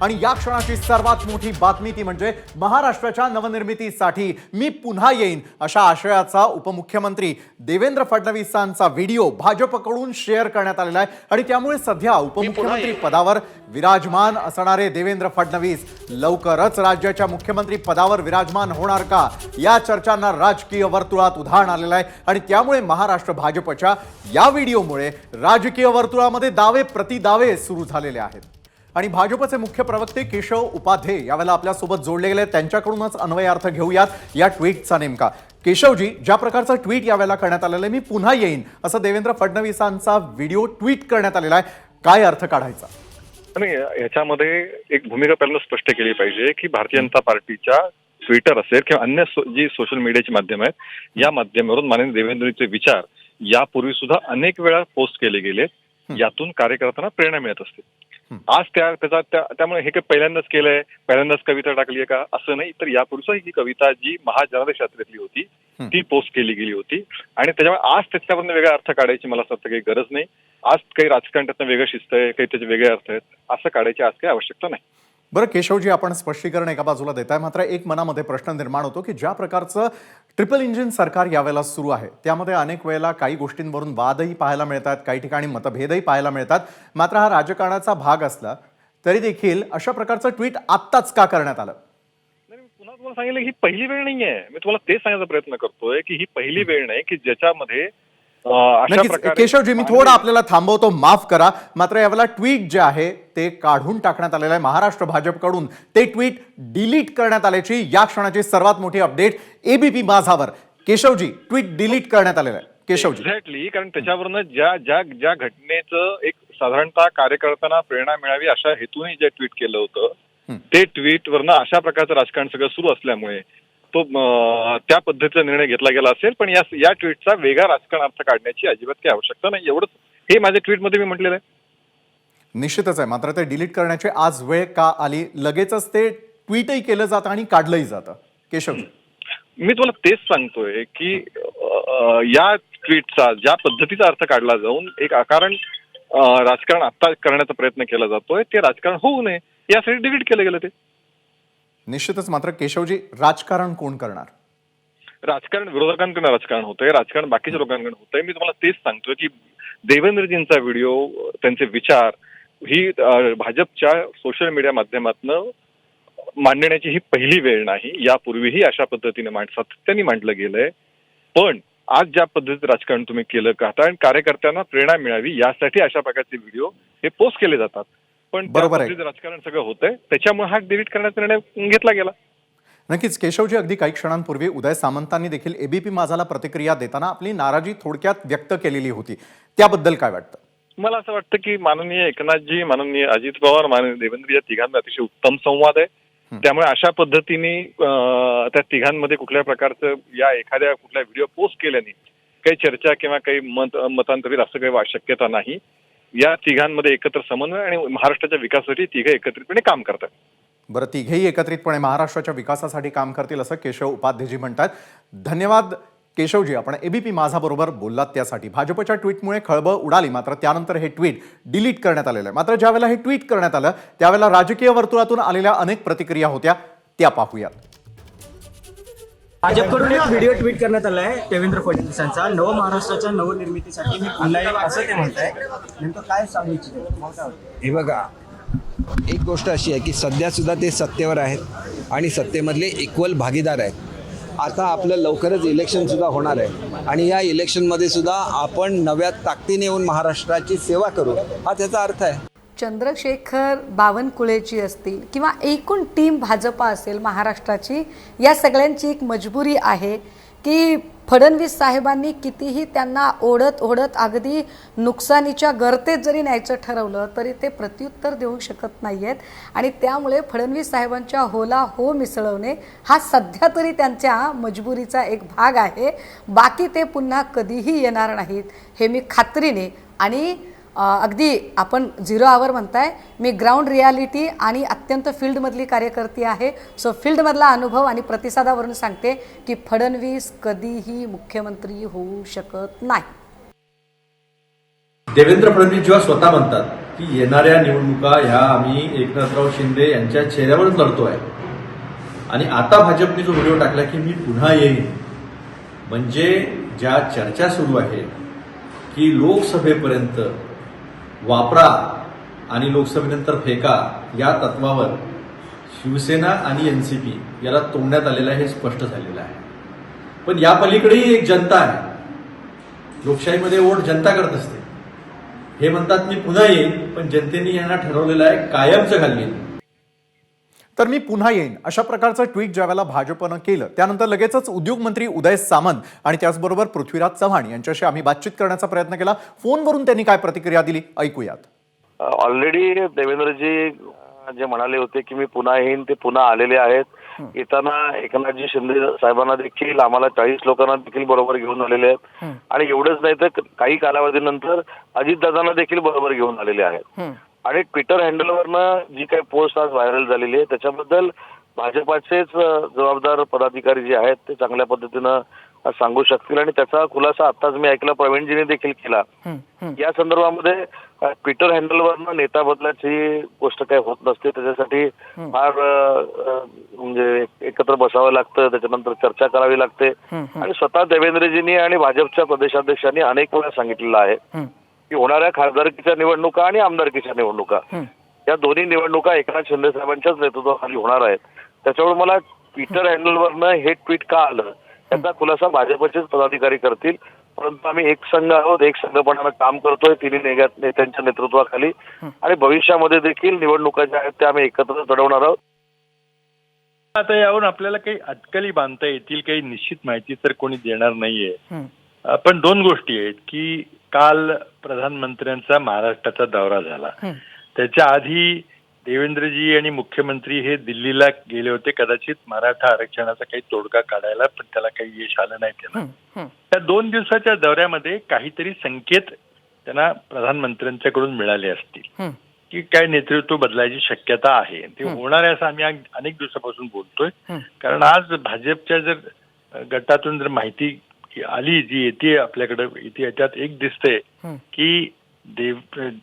आणि या क्षणाची सर्वात मोठी बातमी ती म्हणजे महाराष्ट्राच्या नवनिर्मितीसाठी मी पुन्हा येईन अशा आशयाचा उपमुख्यमंत्री देवेंद्र फडणवीसांचा व्हिडिओ भाजपकडून शेअर करण्यात आलेला आहे आणि त्यामुळे सध्या उपमुख्यमंत्री पदावर विराजमान असणारे देवेंद्र फडणवीस लवकरच राज्याच्या मुख्यमंत्री पदावर विराजमान होणार का या चर्चांना राजकीय वर्तुळात उधाण आलेलं आहे आणि त्यामुळे महाराष्ट्र भाजपच्या या व्हिडिओमुळे राजकीय वर्तुळामध्ये दावे प्रतिदावे सुरू झालेले आहेत आणि भाजपचे मुख्य प्रवक्ते केशव उपाध्ये यावेळेला आपल्या सोबत जोडले गेले त्यांच्याकडूनच अन्वयार्थ घेऊयात या ट्विटचा नेमका केशवजी ज्या प्रकारचं ट्विट यावेळेला करण्यात आलेलं आहे मी पुन्हा येईन असं देवेंद्र फडणवीसांचा व्हिडिओ ट्विट करण्यात आलेला आहे काय अर्थ काढायचा आणि याच्यामध्ये एक भूमिका पहिल्यांदा स्पष्ट केली पाहिजे की भारतीय जनता पार्टीच्या ट्विटर असेल किंवा अन्य जी सोशल मीडियाची माध्यम आहेत या माध्यमावरून माननीय देवेंद्रचे विचार यापूर्वी सुद्धा अनेक वेळा पोस्ट केले गेले यातून कार्यकर्त्यांना प्रेरणा मिळत असते आज त्यामुळे हे काही पहिल्यांदाच केलंय पहिल्यांदाच कविता टाकली आहे का असं नाही तर यापूर्वी ही कविता जी महाजनादेश यात्रेतली होती ती पोस्ट केली गेली होती आणि त्याच्यामुळे आज त्याच्यावरून वेगळा अर्थ काढायची मला असं वाटतं काही गरज नाही आज काही राजकारण त्यातनं वेगळं शिस्त आहे काही त्याचे वेगळे अर्थ आहेत असं काढायची आज काही आवश्यकता नाही बरं केशवजी आपण स्पष्टीकरण एका बाजूला देताय मात्र एक मनामध्ये प्रश्न निर्माण होतो की ज्या प्रकारचं ट्रिपल इंजिन सरकार यावेळेला सुरू आहे त्यामध्ये अनेक वेळेला काही गोष्टींवरून वादही पाहायला मिळतात काही ठिकाणी मतभेदही पाहायला मिळतात मात्र हा राजकारणाचा भाग असला तरी देखील अशा प्रकारचं ट्विट आत्ताच का करण्यात आलं नाही पुन्हा तुम्हाला सांगितलं ही पहिली वेळ नाहीये मी तुम्हाला तेच सांगायचा प्रयत्न करतोय की ही पहिली वेळ नाही की ज्याच्यामध्ये केशवजी मी थोडं आपल्याला थांबवतो माफ करा मात्र यावेळेला ट्विट जे आहे ते काढून टाकण्यात आलेलं आहे महाराष्ट्र भाजपकडून ते ट्विट डिलीट करण्यात आल्याची या क्षणाची सर्वात मोठी अपडेट एबीपी माझावर केशवजी ट्विट डिलीट करण्यात आलेलं आहे केशवजी एक्झॅक्टली कारण त्याच्यावरनं ज्या घटनेचं एक साधारणतः कार्यकर्त्यांना प्रेरणा मिळावी अशा हेतूने जे ट्विट केलं होतं ते ट्विट वरनं अशा प्रकारचं राजकारण सगळं सुरू असल्यामुळे तो त्या पद्धतीचा निर्णय घेतला गेला असेल पण या ट्विटचा वेगळा राजकारण अर्थ काढण्याची अजिबात काही आवश्यकता नाही एवढंच हे माझ्या ट्विटमध्ये मी म्हटलेलं आहे निश्चितच आहे मात्र ते डिलीट करण्याची आज वेळ का आली लगेचच ते ट्विटही केलं जातं आणि काढलंही जातं केशव मी तुम्हाला तेच सांगतोय की या ट्विटचा ज्या पद्धतीचा अर्थ काढला जाऊन एक अकारण राजकारण आता करण्याचा प्रयत्न केला जातोय ते राजकारण होऊ नये यासाठी डिलीट केलं गेलं ते निश्चितच मात्र केशवजी राजकारण कोण करणार राजकारण विरोधकांकडे राजकारण होतंय राजकारण बाकीच्या लोकांकडे होतंय मी तुम्हाला तेच सांगतोय की देवेंद्रजींचा व्हिडिओ त्यांचे विचार ही भाजपच्या सोशल मीडिया माध्यमातून मांडण्याची ही पहिली वेळ नाही यापूर्वीही अशा पद्धतीने सातत्याने मांडलं गेलंय पण आज ज्या पद्धतीचं राजकारण तुम्ही केलं का आणि कार्यकर्त्यांना प्रेरणा मिळावी यासाठी अशा प्रकारचे व्हिडिओ हे पोस्ट केले जातात पण बरोबर राजकारण सगळं होतंय त्याच्यामुळे हा डिलीट करण्याचा निर्णय घेतला गेला नक्कीच केशवजी अगदी काही क्षणांपूर्वी उदय सामंतांनी देखील एबीपी माझाला प्रतिक्रिया देताना आपली नाराजी थोडक्यात व्यक्त केलेली होती त्याबद्दल काय वाटतं मला असं वाटतं की माननीय एकनाथजी माननीय अजित पवार माननीय देवेंद्र या तिघांना अतिशय उत्तम संवाद आहे त्यामुळे अशा पद्धतीने त्या तिघांमध्ये कुठल्या प्रकारचं या एखाद्या कुठल्या व्हिडिओ पोस्ट केल्याने काही चर्चा किंवा काही मतांतरित असं काही शक्यता नाही या तिघांमध्ये एकत्र समन्वय आणि महाराष्ट्राच्या विकासासाठी तिघे एकत्रितपणे काम करतात बरं तिघेही एकत्रितपणे महाराष्ट्राच्या विकासासाठी काम करतील असं केशव उपाध्येजी म्हणतात धन्यवाद केशवजी आपण एबीपी माझा बरोबर बोललात त्यासाठी भाजपच्या ट्विटमुळे खळबळ उडाली मात्र त्यानंतर हे ट्विट डिलीट करण्यात आलेलं आहे मात्र ज्यावेळेला हे ट्विट करण्यात आलं त्यावेळेला राजकीय वर्तुळातून आलेल्या अनेक प्रतिक्रिया होत्या त्या पाहूयात भाजपकडून एक व्हिडिओ ट्विट करण्यात आला आहे देवेंद्र फडणवीसांचा नव महाराष्ट्राच्या नवनिर्मितीसाठी मी पुन्हा येईन असं ते म्हणताय नेमकं काय सांगू इच्छितो हे बघा एक गोष्ट अशी आहे की सध्या सुद्धा ते सत्तेवर आहेत आणि सत्तेमधले इक्वल भागीदार आहेत आता आपलं लवकरच इलेक्शन सुद्धा होणार आहे आणि या इलेक्शनमध्ये सुद्धा आपण नव्या ताकदीने येऊन महाराष्ट्राची सेवा करू हा त्याचा अर्थ आहे चंद्रशेखर बावनकुळेची असतील किंवा एकूण टीम भाजपा असेल महाराष्ट्राची या सगळ्यांची एक मजबुरी आहे की फडणवीस साहेबांनी कितीही त्यांना ओढत अगदी नुकसानीच्या गर्तेत जरी न्यायचं ठरवलं तरी ते प्रत्युत्तर देऊ शकत नाही आहेत आणि त्यामुळे फडणवीस साहेबांच्या होला हो मिसळवणे हा सध्या तरी त्यांच्या मजबुरीचा एक भाग आहे बाकी ते पुन्हा कधीही येणार नाहीत हे मी खात्रीने आणि अगदी आपण 0 आवर म्हणताय मी ग्राउंड रियालिटी आणि अत्यंत फील्डमधली कार्यकर्ती आहे सो फील्डमधला अनुभव आणि प्रतिसादावरून सांगते की फडणवीस कधीही मुख्यमंत्री होऊ शकत नाही देवेंद्र फडणवीस जेव्हा स्वतः म्हणतात की येणाऱ्या निवडणुका ह्या आम्ही एकनाथराव शिंदे यांच्या चेहऱ्यावरच लढतोय आणि आता भाजपने जो व्हिडिओ टाकला की मी पुन्हा येईन, म्हणजे ज्या चर्चा सुरू आहे की लोकसभेपर्यंत वापरा आणि लोकसभेनंतर फेका या तत्वावर शिवसेना आणि एनसीपी याला तोडण्यात आलेलं आहे हे स्पष्ट झालेलं आहे. पण या पलीकडेही एक जनता आहे. लोकशाहीमध्ये वोट जनता करत असते. हे म्हणतात मी पुन्हा येईन, पण जनतेने यांना ठरवलेलं आहे कायमचं घालवीन. तर मी पुन्हा येईन अशा प्रकारचं ट्विट ज्यावेळेला भाजपनं केलं त्यानंतर लगेचच उद्योगमंत्री उदय सामंत आणि त्याचबरोबर पृथ्वीराज चव्हाण यांच्याशी आम्ही बातचीत करण्याचा प्रयत्न केला. फोनवरून त्यांनी काय प्रतिक्रिया दिली ऐकूयात. ऑलरेडी देवेंद्रजी जे म्हणाले होते की मी पुन्हा येईन ते पुन्हा आलेले आहेत. येताना एकनाथजी शिंदे साहेबांना देखील आम्हाला 40 लोकांना देखील बरोबर घेऊन आलेले आहेत आणि एवढंच नाही तर काही कालावधीनंतर अजितदादांना देखील बरोबर घेऊन आलेले आहेत. आणि ट्विटर हँडलवरनं जी काही पोस्ट आज व्हायरल झालेली आहे त्याच्याबद्दल भाजपाचेच जबाबदार पदाधिकारी जे आहेत ते चांगल्या पद्धतीनं सांगू शकतील आणि त्याचा खुलासा आताच मी ऐकला प्रवीणजीने देखील केला. या संदर्भामध्ये ट्विटर हँडलवरनं नेता बदलाची गोष्ट काही होत नसते. त्याच्यासाठी फार म्हणजे एकत्र बसावं लागतं, त्याच्यानंतर चर्चा करावी लागते आणि स्वतः देवेंद्रजींनी आणि भाजपच्या प्रदेशाध्यक्षांनी अनेक वेळा सांगितलेलं आहे की होणाऱ्या खासदारकीच्या निवडणुका आणि आमदारकीच्या निवडणुका या दोन्ही निवडणुका एकनाथ शिंदे साहेबांच्याच नेतृत्वाखाली होणार आहेत. त्याच्यामुळे मला ट्विटर हँडलवरनं हे ट्विट का आलं त्याचा खुलासा भाजपचेच पदाधिकारी करतील. परंतु आम्ही एक संघ आहोत, एक संघपणानं काम करतोय तिन्ही नेत्यांच्या नेतृत्वाखाली आणि भविष्यामध्ये देखील निवडणुका ज्या आहेत त्या आम्ही एकत्र लढवणार आहोत. आता यावरून आपल्याला काही अटकली बांधता येतील, काही निश्चित माहिती तर कोणी देणार नाहीये. पण दोन गोष्टी आहेत की काल प्रधानमंत्र्यांचा महाराष्ट्राचा दौरा झाला. त्याच्या आधी देवेंद्रजी आणि मुख्यमंत्री हे दिल्लीला गेले होते कदाचित मराठा आरक्षणाचा काही तोडगा काढायला, पण त्याला काही यश आलं नाही त्यांना. त्या 2 दिवसाच्या दौऱ्यामध्ये काहीतरी संकेत त्यांना प्रधानमंत्र्यांच्याकडून मिळाले असतील की काय नेतृत्व बदलायची शक्यता आहे. ते होणार आहे असं आम्ही अनेक दिवसापासून बोलतोय. कारण आज भाजपच्या जर गटातून जर माहिती आली जी येते आपल्याकडे येते त्यात एक दिसतंय की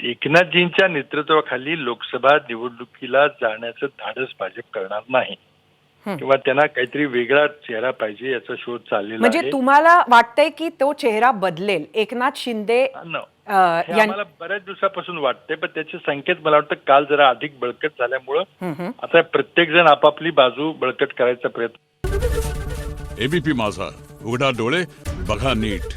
एकनाथजींच्या नेतृत्वाखाली लोकसभा निवडणुकीला जाण्याचं धाडस भाजप करणार नाही किंवा त्यांना काहीतरी वेगळा चेहरा पाहिजे याचा शोध चाललेला आहे. म्हणजे तुम्हाला वाटतंय की तो चेहरा बदलेल एकनाथ शिंदे हे आम्हाला बऱ्याच दिवसापासून वाटते, पण त्याचे संकेत मला वाटतं काल जरा अधिक बळकट झाल्यामुळं आता प्रत्येक जण आपापली बाजू बळकट करायचा प्रयत्न. एबीपी माझा, उघडा डोळे बघा नीट.